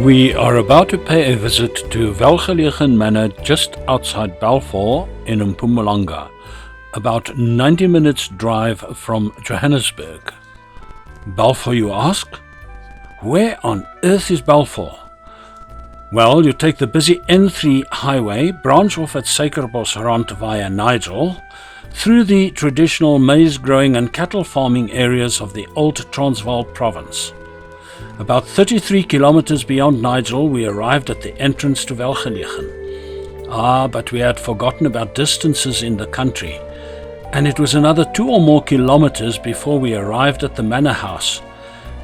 We are about to pay a visit to WELGELEGEN Manor just outside Balfour in Mpumalanga, about 90 minutes drive from Johannesburg. Balfour, you ask? Where on earth is Balfour? Well, you take the busy N3 highway, branch off at Suikerbosrand via Nigel, through the traditional maize-growing and cattle farming areas of the old Transvaal province. About 33 kilometers beyond Nigel, we arrived at the entrance to WELGELEGEN. But we had forgotten about distances in the country, and it was another 2 or more kilometers before we arrived at the manor house,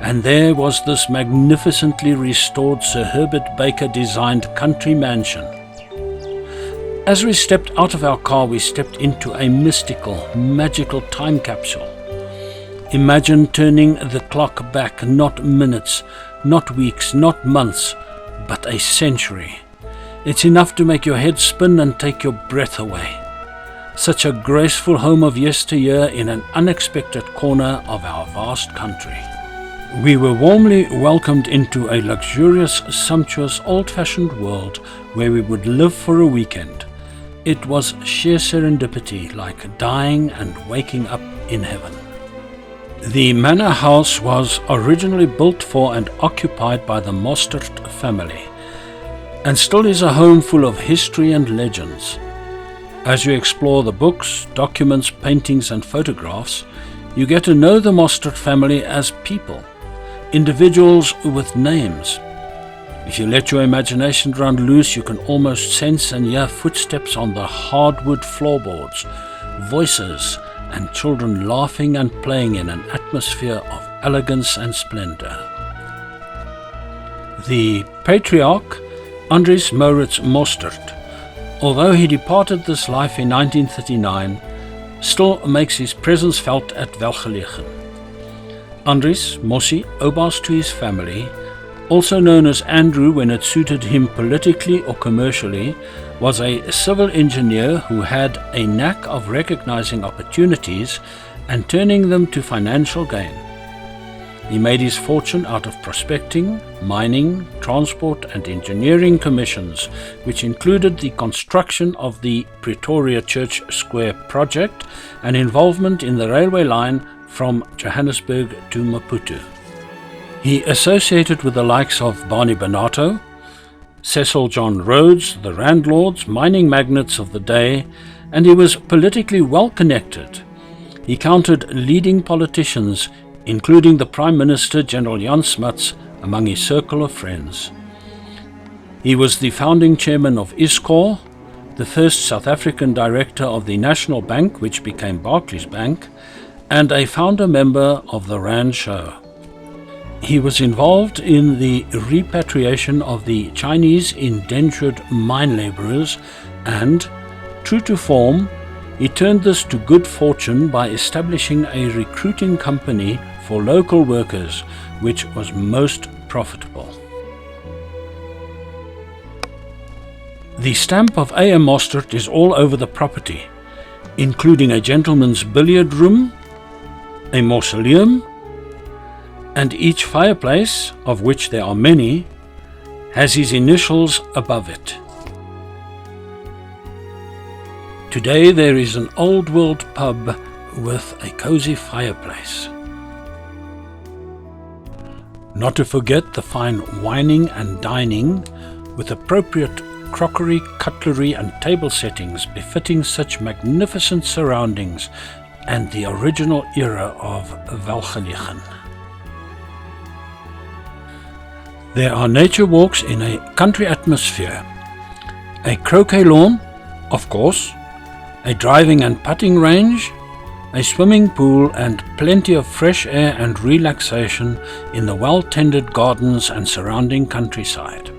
and there was this magnificently restored Sir Herbert Baker designed country mansion. As we stepped out of our car, we stepped into a mystical, magical time capsule. Imagine turning the clock back not minutes, not weeks, not months, but a century. It's enough to make your head spin and take your breath away. Such a graceful home of yesteryear in an unexpected corner of our vast country. We were warmly welcomed into a luxurious, sumptuous, old-fashioned world where we would live for a weekend. It was sheer serendipity, like dying and waking up in heaven. The manor house was originally built for and occupied by the Mostert family, and still is a home full of history and legends. As you explore the books, documents, paintings and photographs, you get to know the Mostert family as people, individuals with names. If you let your imagination run loose, you can almost sense and hear footsteps on the hardwood floorboards, voices, and children laughing and playing in an atmosphere of elegance and splendor. The patriarch, Andries Maurits Mostert, although he departed this life in 1939, still makes his presence felt at WELGELEGEN. Andries, Mossie, Obaas to his family, also known as Andrew when it suited him politically or commercially, was a civil engineer who had a knack of recognizing opportunities and turning them to financial gain. He made his fortune out of prospecting, mining, transport and engineering commissions, which included the construction of the Pretoria Church Square project and involvement in the railway line from Johannesburg to Maputo. He associated with the likes of Barney Benato, Cecil John Rhodes, the landlords, mining magnates of the day, and he was politically well connected. He counted leading politicians, including the Prime Minister General Jan Smuts, among his circle of friends. He was the founding chairman of ISCOR, the first South African director of the National Bank, which became Barclays Bank, and a founder member of the Rand Show. He was involved in the repatriation of the Chinese indentured mine laborers and, true to form, he turned this to good fortune by establishing a recruiting company for local workers, which was most profitable. The stamp of A.M. Mostert is all over the property, including a gentleman's billiard room, a mausoleum, and each fireplace, of which there are many, has his initials above it. Today there is an old-world pub with a cozy fireplace. Not to forget the fine wining and dining with appropriate crockery, cutlery and table settings befitting such magnificent surroundings and the original era of WELGELEGEN. There are nature walks in a country atmosphere, a croquet lawn, of course, a driving and putting range, a swimming pool and plenty of fresh air and relaxation in the well-tended gardens and surrounding countryside.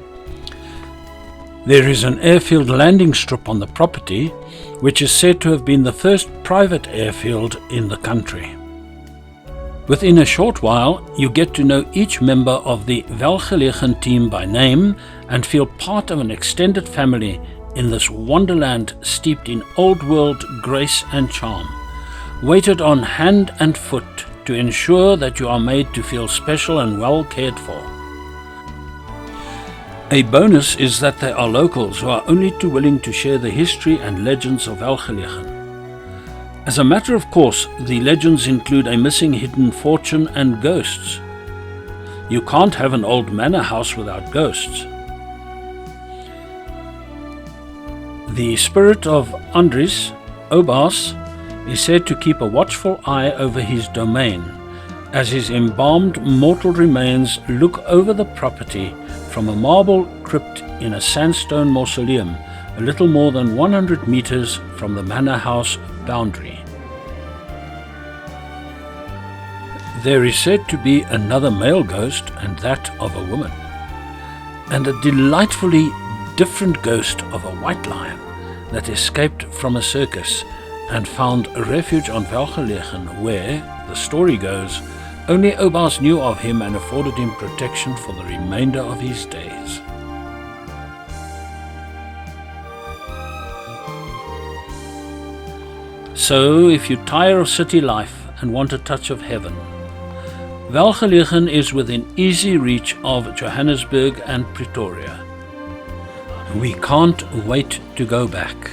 There is an airfield landing strip on the property, which is said to have been the first private airfield in the country. Within a short while, you get to know each member of the WELGELEGEN team by name and feel part of an extended family in this wonderland steeped in old-world grace and charm, waited on hand and foot to ensure that you are made to feel special and well cared for. A bonus is that they are locals who are only too willing to share the history and legends of WELGELEGEN. As a matter of course, the legends include a missing hidden fortune and ghosts. You can't have an old manor house without ghosts. The spirit of Andries, Obaas, is said to keep a watchful eye over his domain, as his embalmed mortal remains look over the property from a marble crypt in a sandstone mausoleum a little more than 100 meters from the manor house boundary. There is said to be another male ghost, and that of a woman, and a delightfully different ghost of a white lion that escaped from a circus and found a refuge on WELGELEGEN where, the story goes, only Obaas knew of him and afforded him protection for the remainder of his days. So, if you tire of city life and want a touch of heaven, WELGELEGEN is within easy reach of Johannesburg and Pretoria. We can't wait to go back.